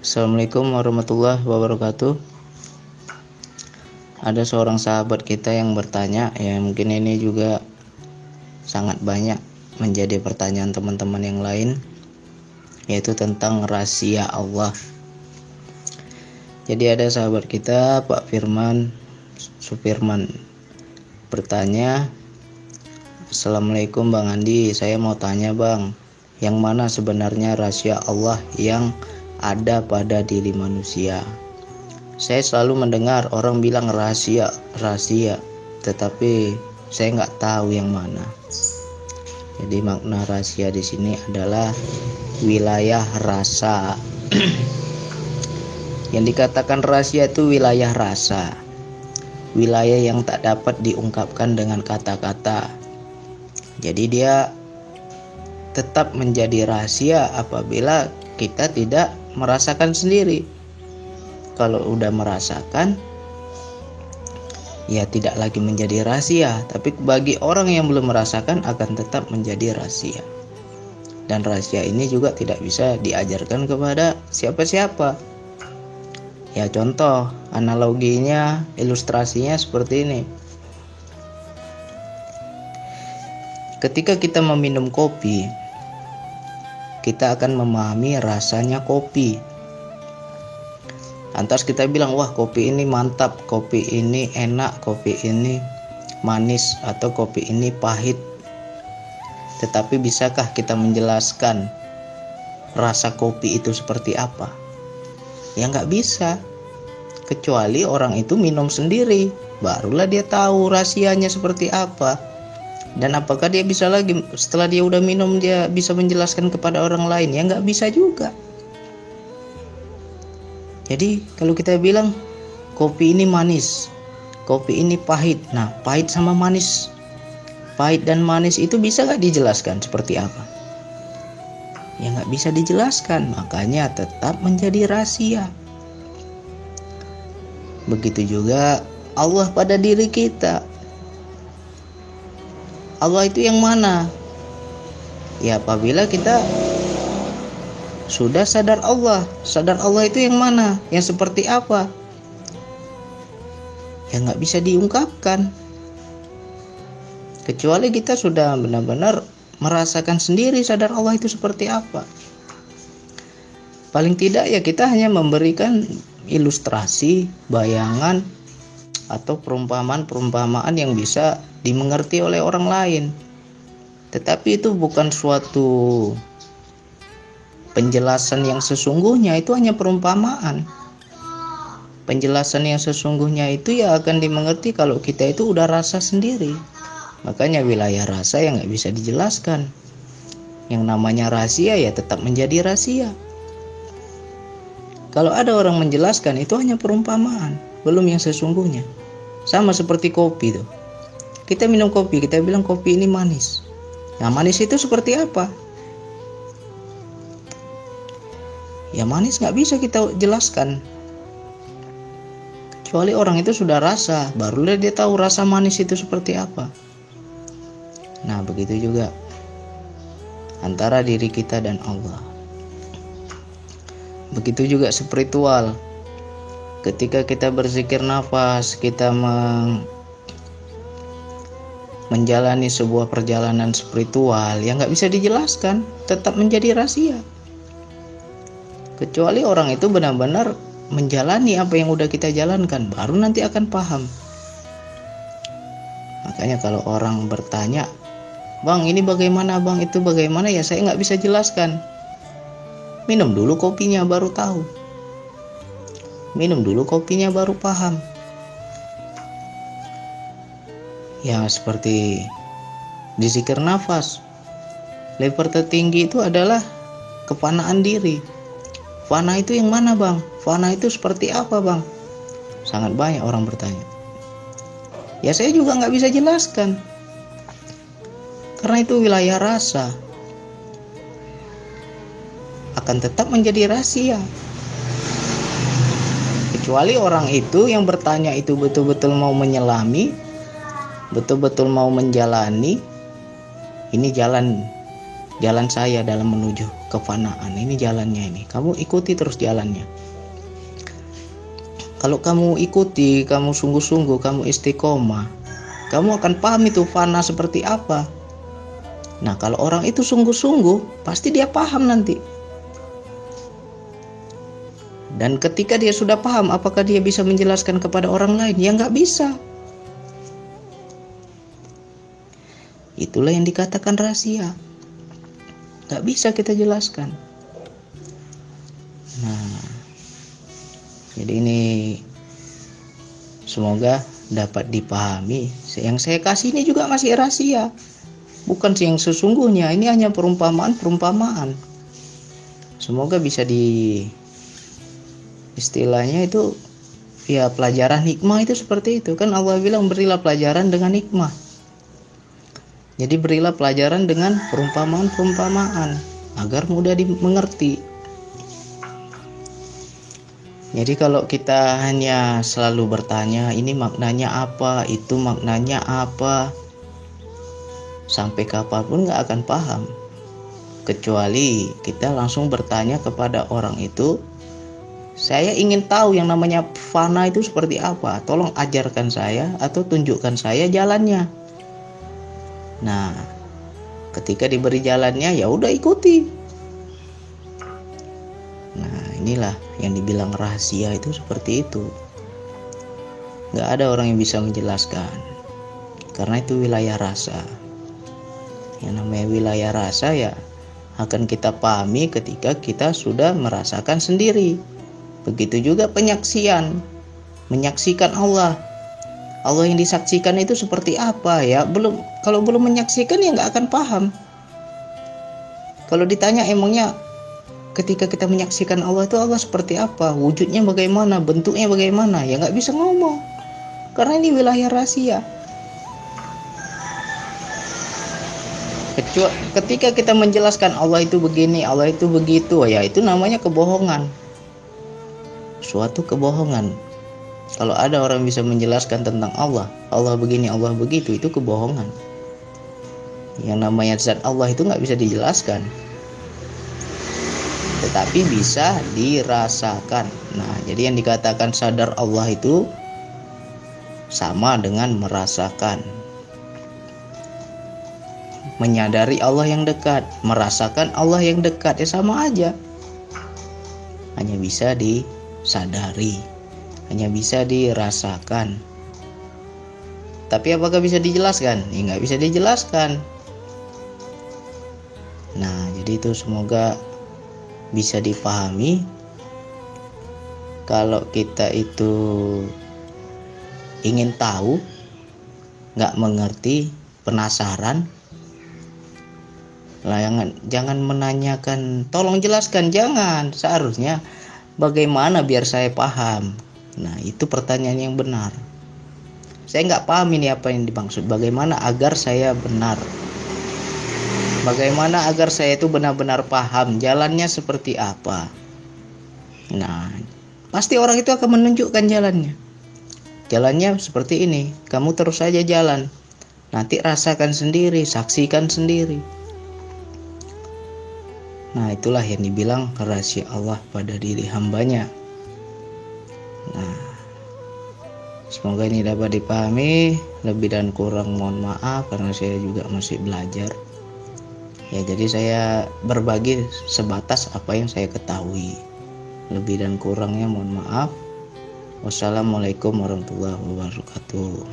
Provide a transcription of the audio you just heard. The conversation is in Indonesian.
Assalamualaikum warahmatullahi wabarakatuh. Ada seorang sahabat kita yang bertanya, ya mungkin ini juga sangat banyak menjadi pertanyaan teman-teman yang lain, yaitu tentang rahasia Allah. Jadi ada sahabat kita, Pak Firman Supirman, bertanya, Assalamualaikum Bang Andi, saya mau tanya Bang, yang mana sebenarnya rahasia Allah yang ada pada diri manusia? Saya selalu mendengar orang bilang rahasia, tetapi saya nggak tahu yang mana. Jadi makna rahasia di sini adalah wilayah rasa. Yang dikatakan rahasia itu wilayah rasa, wilayah yang tak dapat diungkapkan dengan kata-kata. Jadi dia tetap menjadi rahasia apabila kita tidak merasakan sendiri. Kalau udah merasakan, ya tidak lagi menjadi rahasia. Tapi bagi orang yang belum merasakan akan tetap menjadi rahasia. Dan rahasia ini juga tidak bisa diajarkan kepada siapa-siapa. Ya contoh, analoginya, ilustrasinya seperti ini. Ketika kita meminum kopi, kita akan memahami rasanya kopi. Lantas kita bilang, wah kopi ini mantap, kopi ini enak, kopi ini manis, atau kopi ini pahit. Tetapi bisakah kita menjelaskan rasa kopi itu seperti apa? Ya nggak bisa. Kecuali orang itu minum sendiri, barulah dia tahu rahasianya seperti apa. Dan apakah dia bisa lagi setelah dia udah minum dia bisa menjelaskan kepada orang lain? Ya nggak bisa juga. Jadi kalau kita bilang kopi ini manis, kopi ini pahit. Nah pahit sama manis, pahit dan manis itu bisa nggak dijelaskan seperti apa? Ya nggak bisa dijelaskan, makanya tetap menjadi rahasia. Begitu juga Allah pada diri kita. Allah itu yang mana? Ya apabila kita sudah sadar Allah itu yang mana? Yang seperti apa? Ya nggak bisa diungkapkan. Kecuali kita sudah benar-benar merasakan sendiri sadar Allah itu seperti apa. Paling tidak ya kita hanya memberikan ilustrasi, bayangan, atau perumpamaan yang bisa dimengerti oleh orang lain. Tetapi itu bukan suatu penjelasan yang sesungguhnya, itu hanya perumpamaan. Penjelasan yang sesungguhnya itu ya akan dimengerti kalau kita itu udah rasa sendiri. Makanya wilayah rasa yang gak bisa dijelaskan. Yang namanya rahasia ya tetap menjadi rahasia. Kalau ada orang menjelaskan itu hanya perumpamaan, belum yang sesungguhnya. Sama seperti kopi tuh. Kita minum kopi, kita bilang kopi ini manis. Nah manis itu seperti apa? Ya manis gak bisa kita jelaskan. Kecuali orang itu sudah rasa, barulah dia tahu rasa manis itu seperti apa. Nah begitu juga antara diri kita dan Allah. Begitu juga spiritual. Ketika kita berzikir nafas, kita menjalani sebuah perjalanan spiritual yang gak bisa dijelaskan, tetap menjadi rahasia. Kecuali orang itu benar-benar menjalani apa yang udah kita jalankan, baru nanti akan paham. Makanya kalau orang bertanya, Bang ini bagaimana, Bang itu bagaimana, ya saya gak bisa jelaskan. Minum dulu kopinya baru tahu. Minum dulu kopinya baru paham. Ya seperti di zikir nafas, level tertinggi itu adalah kefanaan diri. Fana itu yang mana Bang? Fana itu seperti apa Bang? Sangat banyak orang bertanya. Ya saya juga nggak bisa jelaskan, karena itu wilayah rasa. Akan tetap menjadi rahasia. Kecuali orang itu yang bertanya itu betul-betul mau menyelami, betul-betul mau menjalani. Ini jalan saya dalam menuju kefanaan. Ini jalannya ini. Kamu ikuti terus jalannya. Kalau kamu ikuti, kamu sungguh-sungguh, kamu istiqomah, kamu akan paham itu fana seperti apa. Nah, kalau orang itu sungguh-sungguh, pasti dia paham nanti. Dan ketika dia sudah paham, apakah dia bisa menjelaskan kepada orang lain? Ya nggak bisa. Itulah yang dikatakan rahasia. Nggak bisa kita jelaskan. Nah, jadi ini semoga dapat dipahami. Yang saya kasih ini juga masih rahasia, bukan yang sesungguhnya. Ini hanya perumpamaan. Semoga bisa istilahnya itu ya, pelajaran hikmah itu seperti itu. Kan Allah bilang berilah pelajaran dengan hikmah. Jadi berilah pelajaran dengan perumpamaan agar mudah dimengerti. Jadi kalau kita hanya selalu bertanya ini maknanya apa, itu maknanya apa, sampai kapanpun gak akan paham. Kecuali kita langsung bertanya kepada orang itu, saya ingin tahu yang namanya fana itu seperti apa, tolong ajarkan saya atau tunjukkan saya jalannya. Nah, ketika diberi jalannya ya udah ikuti. Nah, inilah yang dibilang rahasia itu seperti itu. Gak ada orang yang bisa menjelaskan, karena itu wilayah rasa. Yang namanya wilayah rasa ya akan kita pahami ketika kita sudah merasakan sendiri. Begitu juga penyaksian, menyaksikan Allah. Allah yang disaksikan itu seperti apa ya? Kalau belum menyaksikan ya nggak akan paham. Kalau ditanya emangnya ketika kita menyaksikan Allah itu Allah seperti apa? Wujudnya bagaimana? Bentuknya bagaimana? Ya nggak bisa ngomong. Karena ini wilayah rahasia. Ketika kita menjelaskan Allah itu begini, Allah itu begitu, ya itu namanya kebohongan. Suatu kebohongan. Kalau ada orang bisa menjelaskan tentang Allah, Allah begini, Allah begitu, itu kebohongan. Yang namanya zat Allah itu nggak bisa dijelaskan, tetapi bisa dirasakan. Nah, jadi yang dikatakan sadar Allah itu sama dengan merasakan. Menyadari Allah yang dekat, merasakan Allah yang dekat, ya sama aja. Hanya bisa disadari, hanya bisa dirasakan. Tapi apakah bisa dijelaskan? Ya nggak bisa dijelaskan. Nah, jadi itu semoga bisa dipahami. Kalau kita itu ingin tahu, nggak mengerti, penasaran, jangan menanyakan tolong jelaskan, jangan. Seharusnya bagaimana biar saya paham. Nah, itu pertanyaan yang benar. Saya nggak paham ini apa yang dimaksud. Bagaimana agar saya benar? Bagaimana agar saya itu benar-benar paham jalannya seperti apa? Nah, pasti orang itu akan menunjukkan jalannya. Jalannya seperti ini. Kamu terus saja jalan. Nanti rasakan sendiri, saksikan sendiri. Nah, itulah yang dibilang rahasia Allah pada diri hambanya. Nah, semoga ini dapat dipahami. Lebih dan kurang mohon maaf, karena saya juga masih belajar. Ya, jadi saya berbagi sebatas apa yang saya ketahui. Lebih dan kurangnya mohon maaf. Wassalamualaikum warahmatullahi wabarakatuh.